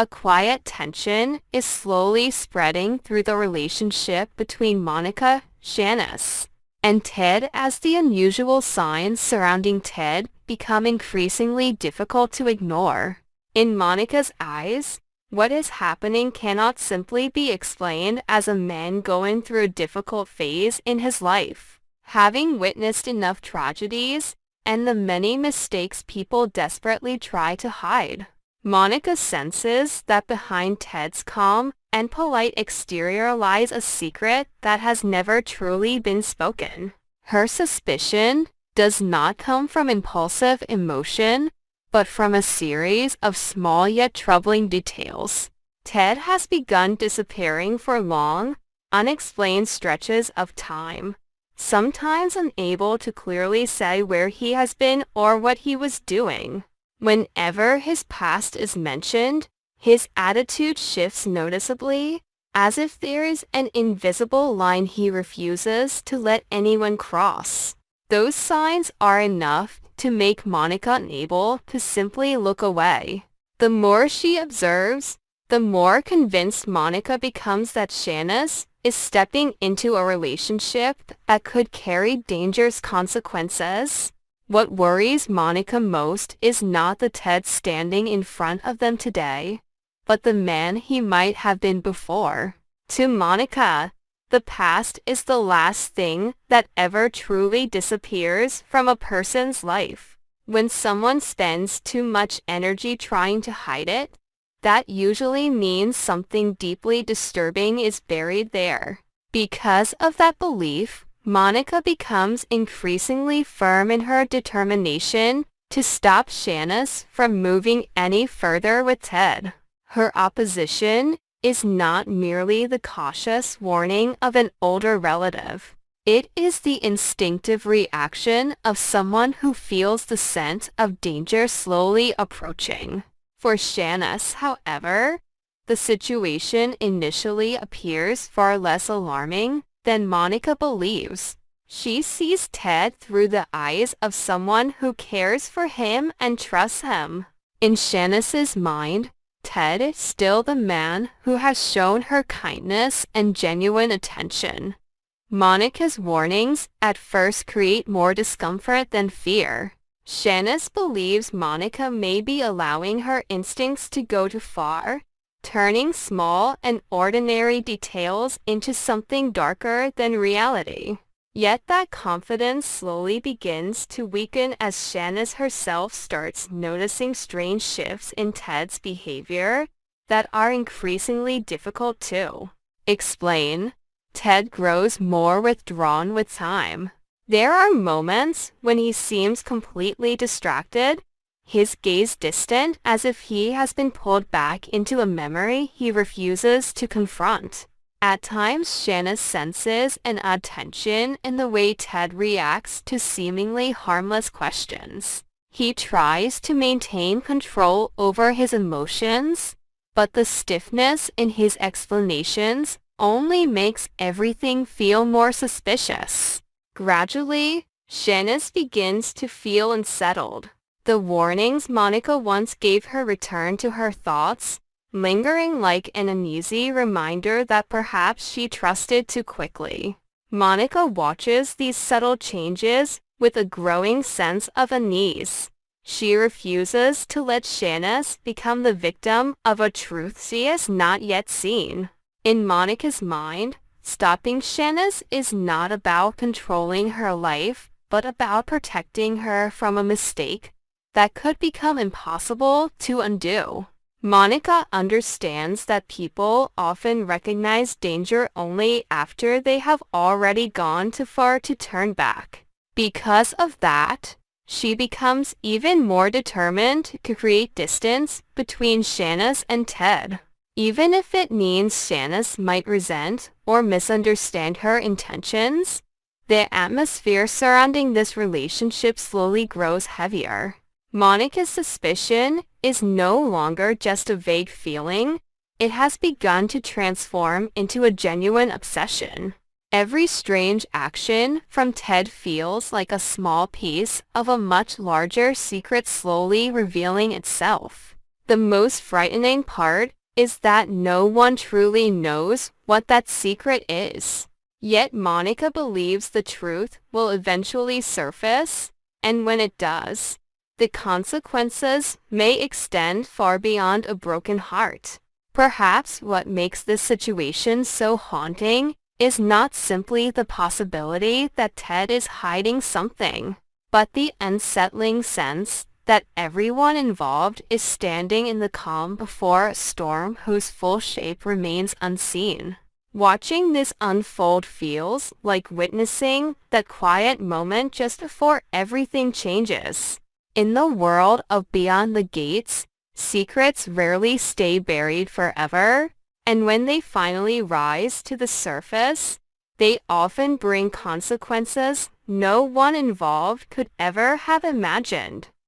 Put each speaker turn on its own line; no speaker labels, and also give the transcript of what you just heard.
A quiet tension is slowly spreading through the relationship between Monica, Shanice, and Ted as the unusual signs surrounding Ted become increasingly difficult to ignore. In Monica's eyes, what is happening cannot simply be explained as a man going through a difficult phase in his life. Having witnessed enough tragedies and the many mistakes people desperately try to hide, Monica senses that behind Ted's calm and polite exterior lies a secret that has never truly been spoken. Her suspicion does not come from impulsive emotion, but from a series of small yet troubling details. Ted has begun disappearing for long, unexplained stretches of time, sometimes unable to clearly say where he has been or what he was doing. Whenever his past is mentioned, his attitude shifts noticeably, as if there is an invisible line he refuses to let anyone cross. Those signs are enough to make Monica unable to simply look away. The more she observes, the more convinced Monica becomes that Shanice is stepping into a relationship that could carry dangerous consequences. What worries Monica most is not the Ted standing in front of them today, but the man he might have been before. To Monica, the past is the last thing that ever truly disappears from a person's life. When someone spends too much energy trying to hide it, that usually means something deeply disturbing is buried there. Because of that belief, Monica becomes increasingly firm in her determination to stop Shanice from moving any further with Ted. Her opposition is not merely the cautious warning of an older relative. It is the instinctive reaction of someone who feels the scent of danger slowly approaching. For Shanice, however, the situation initially appears far less alarming than Monica believes. She sees Ted through the eyes of someone who cares for him and trusts him. In Shanice's mind, Ted is still the man who has shown her kindness and genuine attention. Monica's warnings at first create more discomfort than fear. Shanice believes Monica may be allowing her instincts to go too far, turning small and ordinary details into something darker than reality. Yet that confidence slowly begins to weaken as Shanice herself starts noticing strange shifts in Ted's behavior that are increasingly difficult to explain. Ted grows more withdrawn with time. There are moments when he seems completely distracted, his gaze distant as if he has been pulled back into a memory he refuses to confront. At times, Shanice senses an odd tension in the way Ted reacts to seemingly harmless questions. He tries to maintain control over his emotions, but the stiffness in his explanations only makes everything feel more suspicious. Gradually, Shanice begins to feel unsettled. The warnings Monica once gave her return to her thoughts, lingering like an uneasy reminder that perhaps she trusted too quickly. Monica watches these subtle changes with a growing sense of unease. She refuses to let Shanice become the victim of a truth she has not yet seen. In Monica's mind, stopping Shanice is not about controlling her life, but about protecting her from a mistake that could become impossible to undo. Monica understands that people often recognize danger only after they have already gone too far to turn back. Because of that, she becomes even more determined to create distance between Shanice and Ted. Even if it means Shanice might resent or misunderstand her intentions, the atmosphere surrounding this relationship slowly grows heavier. Monica's suspicion is no longer just a vague feeling. It has begun to transform into a genuine obsession. Every strange action from Ted feels like a small piece of a much larger secret slowly revealing itself. The most frightening part is that no one truly knows what that secret is. Yet Monica believes the truth will eventually surface, and when it does, the consequences may extend far beyond a broken heart. Perhaps what makes this situation so haunting is not simply the possibility that Ted is hiding something, but the unsettling sense that everyone involved is standing in the calm before a storm whose full shape remains unseen. Watching this unfold feels like witnessing that quiet moment just before everything changes. In the world of Beyond the Gates, secrets rarely stay buried forever, and when they finally rise to the surface, they often bring consequences no one involved could ever have imagined.